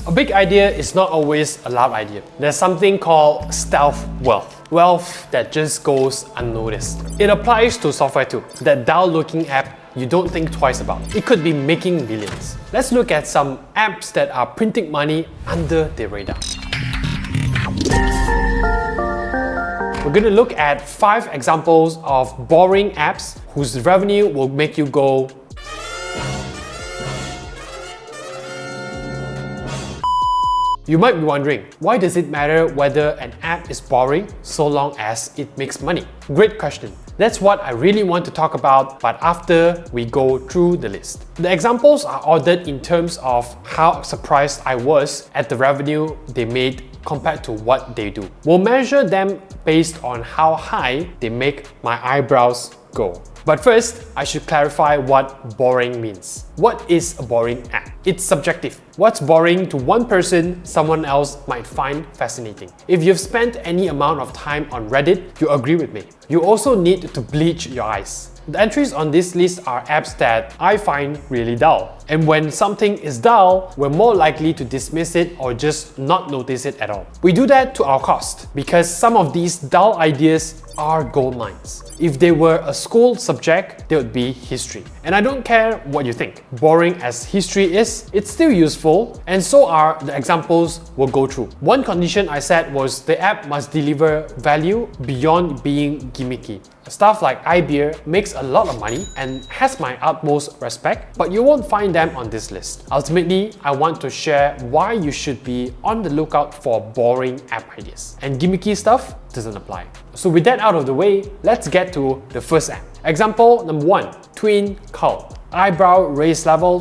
A big idea is not always a loud idea. There's something called stealth wealth. Wealth that just goes unnoticed. It applies to software too. That dull-looking app you don't think twice about. It could be making millions. Let's look at some apps that are printing money under the radar. We're going to look at 5 examples of boring apps whose revenue will make you go. You might be wondering, why does it matter whether an app is boring so long as it makes money? Great question. That's what I really want to talk about, but after we go through the list. The examples are ordered in terms of how surprised I was at the revenue they made compared to what they do. We'll measure them based on how high they make my eyebrows go. But first, I should clarify what boring means. What is a boring app? It's subjective. What's boring to one person, someone else might find fascinating. If you've spent any amount of time on Reddit, you agree with me. You also need to bleach your eyes. The entries on this list are apps that I find really dull. And when something is dull, we're more likely to dismiss it or just not notice it at all. We do that to our cost because some of these dull ideas are gold mines. If they were a school subject, they would be history. And I don't care what you think. Boring as history is, it's still useful, and so are the examples we'll go through. One condition I set was the app must deliver value beyond being gimmicky. Stuff like iBeer makes a lot of money and has my utmost respect, but you won't find them on this list. Ultimately, I want to share why you should be on the lookout for boring app ideas. And gimmicky stuff doesn't apply. So with that out of the way, let's get to the first app. Example number 1, Twin Cult. Eyebrow raise level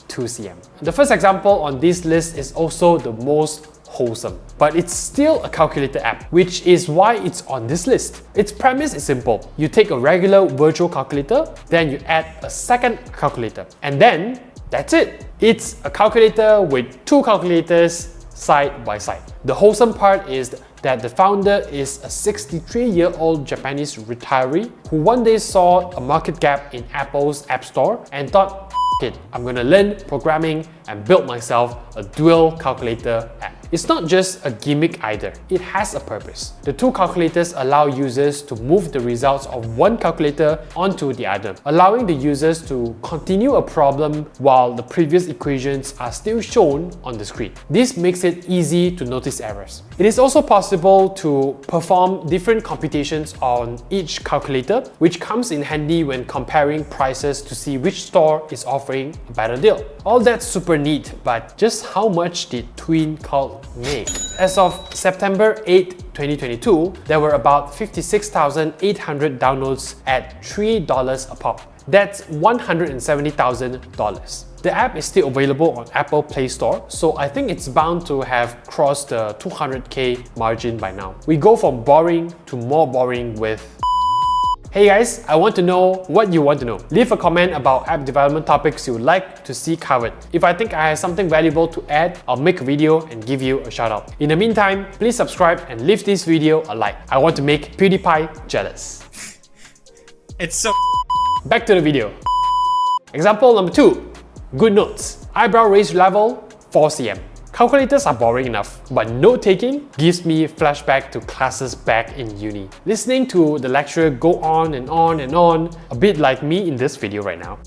2 cm. The first example on this list is also the most wholesome, but it's still a calculator app, which is why it's on this list. Its premise is simple. You take a regular virtual calculator, then you add a second calculator, and then that's it. It's a calculator with 2 calculators side by side. The wholesome part is that the founder is a 63-year-old Japanese retiree who one day saw a market gap in Apple's App Store and thought, "F it, I'm gonna learn programming and build myself a dual calculator app." It's not just a gimmick either, it has a purpose. The 2 calculators allow users to move the results of one calculator onto the other, allowing the users to continue a problem while the previous equations are still shown on the screen. This makes it easy to notice errors. It is also possible to perform different computations on each calculator, which comes in handy when comparing prices to see which store is offering a better deal. All that's super neat, but just how much did Twin Cult make? As of September 8, 2022, there were about 56,800 downloads at $3 a pop. That's $170,000. The app is still available on Apple Play Store, so I think it's bound to have crossed the 200k margin by now. We go from boring to more boring with. Hey guys, I want to know what you want to know. Leave a comment about app development topics you would like to see covered. If I think I have something valuable to add, I'll make a video and give you a shout out. In the meantime, please subscribe and leave this video a like. I want to make PewDiePie jealous. It's so Back to the video. Example number 2, GoodNotes. Eyebrow raise level 4 cm. Calculators are boring enough, but note-taking gives me flashback to classes back in uni. Listening to the lecturer go on and on and on, a bit like me in this video right now.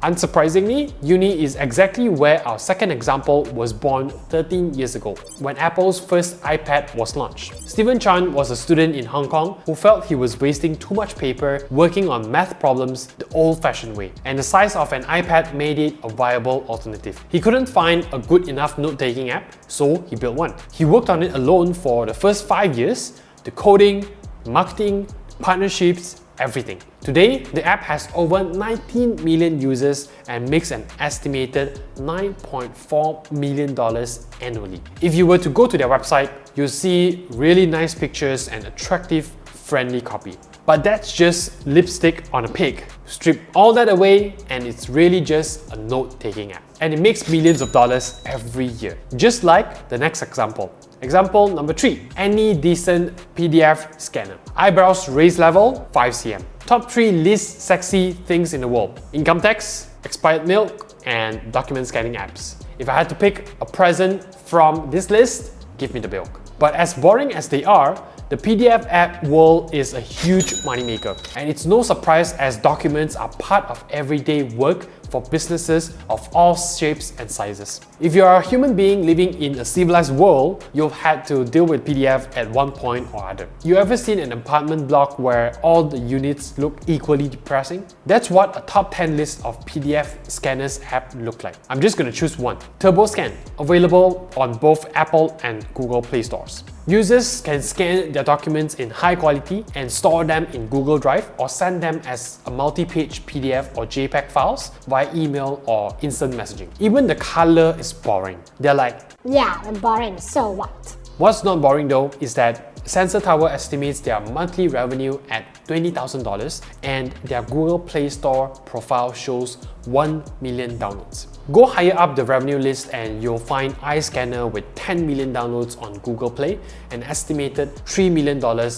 Unsurprisingly, uni is exactly where our second example was born 13 years ago, when Apple's first iPad was launched. Stephen Chan was a student in Hong Kong who felt he was wasting too much paper working on math problems the old-fashioned way, and the size of an iPad made it a viable alternative. He couldn't find a good enough note-taking app, so he built one. He worked on it alone for the first 5 years, the coding, marketing, partnerships, everything. Today, the app has over 19 million users and makes an estimated $9.4 million annually. If you were to go to their website, you'll see really nice pictures and attractive, friendly copy. But that's just lipstick on a pig. Strip all that away and it's really just a note-taking app. And it makes millions of dollars every year. Just like the next example. Example number 3, any decent PDF scanner. Eyebrows raise level 5 cm. Top 3 least sexy things in the world. Income tax, expired milk, and document scanning apps. If I had to pick a present from this list, give me the bilk. But as boring as they are, the PDF app world is a huge moneymaker, and it's no surprise as documents are part of everyday work for businesses of all shapes and sizes. If you are a human being living in a civilized world, you've had to deal with PDF at one point or other. You ever seen an apartment block where all the units look equally depressing? That's what a top 10 list of PDF scanners app look like. I'm just gonna choose one. TurboScan, available on both Apple and Google Play stores. Users can scan their documents in high quality and store them in Google Drive or send them as a multi-page PDF or JPEG files via email or instant messaging. Even the color is boring. They're like, yeah, boring, so what? What's not boring though is that Sensor Tower estimates their monthly revenue at $20,000 and their Google Play Store profile shows 1 million downloads. Go higher up the revenue list and you'll find iScanner with 10 million downloads on Google Play and estimated $3 million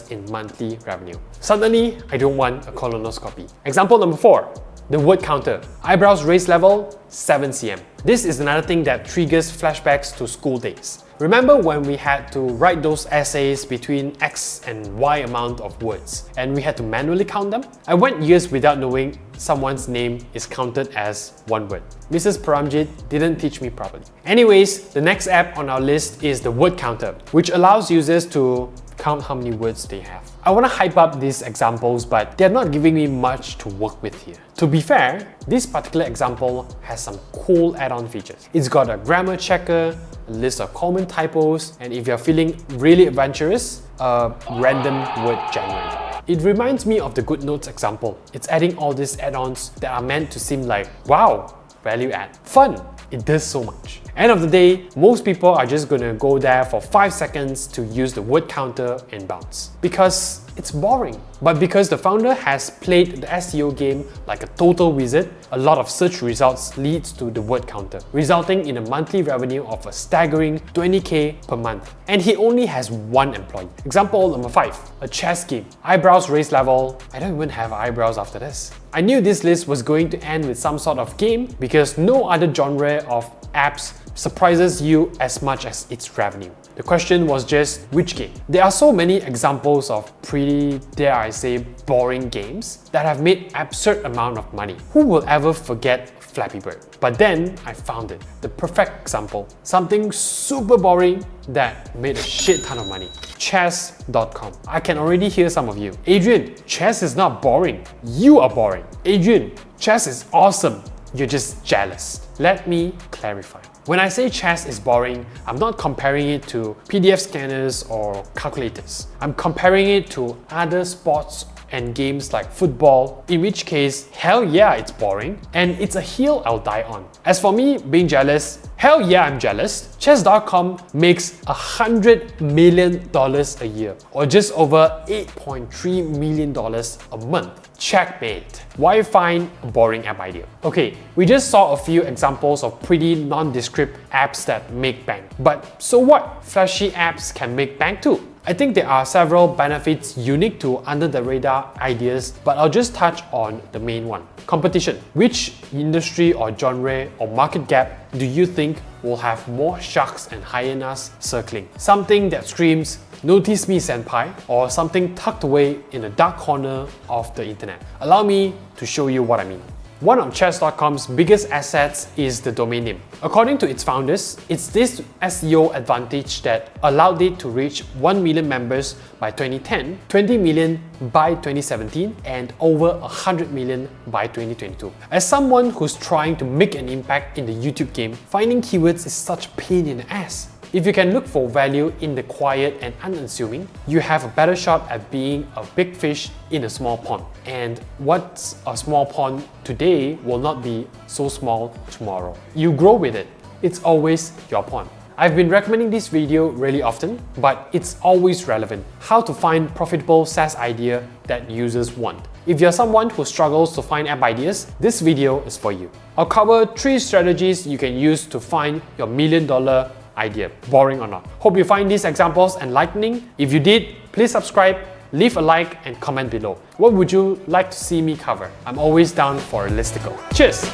in monthly revenue. Suddenly, I don't want a colonoscopy. Example number 4. The word counter. Eyebrows raised level 7 cm. This is another thing that triggers flashbacks to school days. Remember when we had to write those essays between X and Y amount of words and we had to manually count them? I went years without knowing someone's name is counted as one word. Mrs. Paramjit didn't teach me properly. Anyways, the next app on our list is the word counter, which allows users to count how many words they have. I want to hype up these examples, but they're not giving me much to work with here. To be fair, this particular example has some cool add-on features. It's got a grammar checker, a list of common typos, and if you're feeling really adventurous, a random word generator. It reminds me of the GoodNotes example. It's adding all these add-ons that are meant to seem like, wow, value add. Fun! It does so much. End of the day, most people are just gonna go there for 5 seconds to use the word counter and bounce. Because it's boring. But because the founder has played the SEO game like a total wizard, a lot of search results leads to the word counter, resulting in a monthly revenue of a staggering 20k per month. And he only has one employee. Example number 5, a chess game. Eyebrows raised level. I don't even have eyebrows after this. I knew this list was going to end with some sort of game because no other genre of apps surprises you as much as its revenue. The question was just which game? There are so many examples of pretty, dare I say, boring games that have made absurd amount of money. Who will ever forget Flappy Bird? But then I found it, the perfect example. Something super boring that made a shit ton of money. Chess.com. I can already hear some of you. Adrian, chess is not boring. You are boring. Adrian, chess is awesome. You're just jealous. Let me clarify. When I say chess is boring, I'm not comparing it to PDF scanners or calculators. I'm comparing it to other sports and games like football, in which case, hell yeah, it's boring, and it's a hill I'll die on. As for me being jealous, hell yeah, I'm jealous. Chess.com makes $100 million a year, or just over $8.3 million a month. Checkmate. Why find a boring app idea? Okay, we just saw a few examples of pretty nondescript apps that make bank. But so what? Flashy apps can make bank too. I think there are several benefits unique to under-the-radar ideas, but I'll just touch on the main one. Competition. Which industry or genre or market gap do you think will have more sharks and hyenas circling? Something that screams, "Notice me, senpai," or something tucked away in a dark corner of the internet. Allow me to show you what I mean. One of Chess.com's biggest assets is the domain name. According to its founders, it's this SEO advantage that allowed it to reach 1 million members by 2010, 20 million by 2017, and over 100 million by 2022. As someone who's trying to make an impact in the YouTube game, finding keywords is such a pain in the ass. If you can look for value in the quiet and unassuming, you have a better shot at being a big fish in a small pond. And what's a small pond today will not be so small tomorrow. You grow with it. It's always your pond. I've been recommending this video really often, but it's always relevant. How to find profitable SaaS idea that users want. If you're someone who struggles to find app ideas, this video is for you. I'll cover 3 strategies you can use to find your $1 million idea, boring or not. Hope you find these examples enlightening. If you did, please subscribe, leave a like and comment below. What would you like to see me cover? I'm always down for a listicle. Cheers!